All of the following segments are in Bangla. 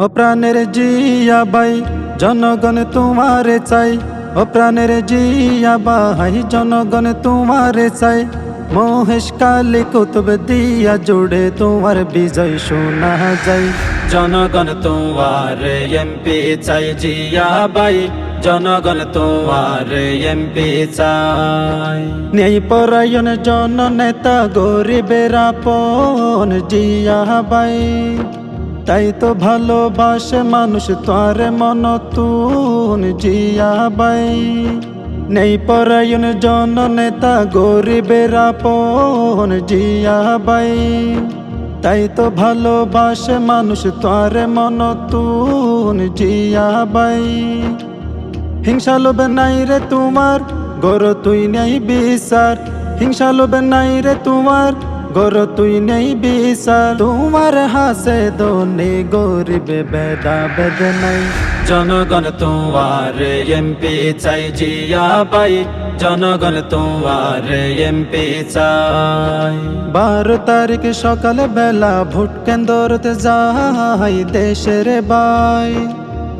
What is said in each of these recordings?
ও প্রাণের জিয়া ভাই জনগণ তোমারে চাই, ও প্রাণের জিয়া ভাই জনগণ তোমারে চাই। মহেশ কালী কুতুব দিয়া জুড়ে তোমার বিজয় শোনা যায়। জনগণ তোমার এমপি চাই জিয়া ভাই, জনগণ তোমার এমপি চাই। ন্যায় পরায়ণ জন নেতা গরিবের আপন জিয়া ভাই, তাই তো ভালোবাসে মানুষ তোর মনতুন জিয়া ভাই। নেই পরায়ণ জন নেতা গরিবের আপন জিয়া ভাই, তাই তো ভালোবাসে মানুষ তোর মনতুন জিয়া ভাই। হিংসা লোভে নাই রে তোমার গর তুই নেই বিচার, হিংসা লোভে নাই রে তোমার গর তুই নেই বিচার। তোমার হাসে দোনে গরিবে বেদা বেদ নাই। জনগণ তোমার এমপি চাই জিয়া ভাই, জনগণ তোমার এমপি চাই। 12 তারিখ সকাল বেলা ভোট কেন্দ্রতে যাই দেশের বাই,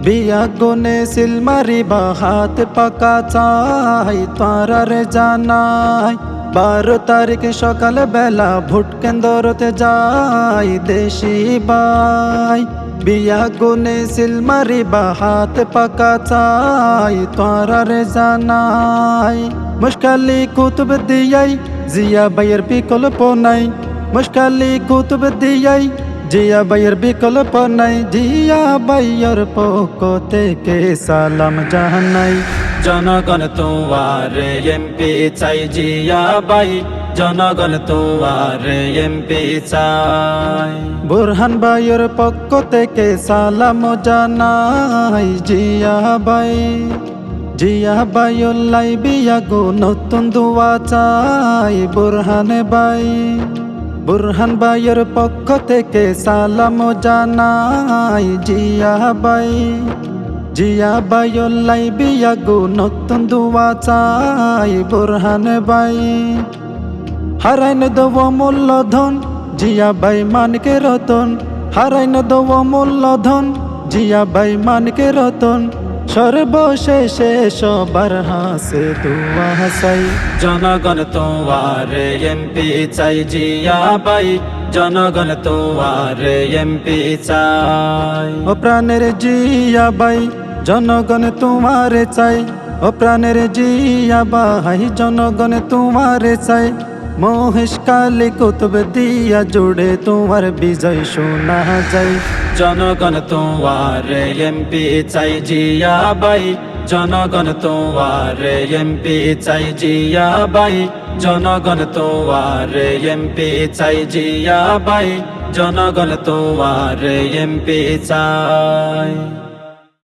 বিয়া গুনে সিল মারিবা হাত পাকা চাই তারারে জানাই। 12 তারিখ সকাল বেলা ভোট কেন্দ্রতে যাই দেশি বাই, বিয়া গুনে সিল মারিবা হাত পাকা চাই তারারে জানাই। মুশকালি কুতুব দিয়াই জিয়া ভাইয়ের বিকল্প নাই, মুশকালি কুতুব দিয়াই জিয়া ভাইয়ের বিকল্প নাই। জিয়া ভাইয়ের পক্ষ থেকে সালাম জানাই। জনগণ তোমার এমপি চাই জিয়া ভাই, জনগণ তোমার এমপি চাই। বুরহান ভাইয়ের পক্ষ থেকে সালাম জানাই জিয়া ভাই। জিয়া ভাইয়ের লাইবিয়া গো নতুন দুয়া চাই বুরহান ভাই। বুরহান ভাইয়ের পক্ষ থেকে সালাম জানাই জিয়া ভাই। জিয়া ভাইয়ের লাইবিয়া গো নতুন দুয়া চাই বুরহান ভাই। হারাইন দেব মূল্যধন জিয়া ভাই মানকে রতন, হারাইন দেব মূল্যধন জিয়া ভাই মানকে রতন। সর্বশেষে সবার হাসে দুয়া চাই। জনগণ তোমার এমপি চাই জিয়া ভাই, জনগণ তোমার এমপি চাই। ও প্রাণের জিয়া ভাই জনগণ তোমারে চাই, ও প্রাণের জিয়া ভাই জনগণ তোমারে চাই। মহেশ কালী কুতুব দিয়া জুড়ে তোমার বিজয় শোনা যায়। জনগণ তোমার এমপি চাই জিয়া ভাই, জনগণ তোমার এমপি চাই জিয়া ভাই, জনগণ তোমার এমপি চাই জিয়া ভাই, জনগণ তোমার এমপি চাই।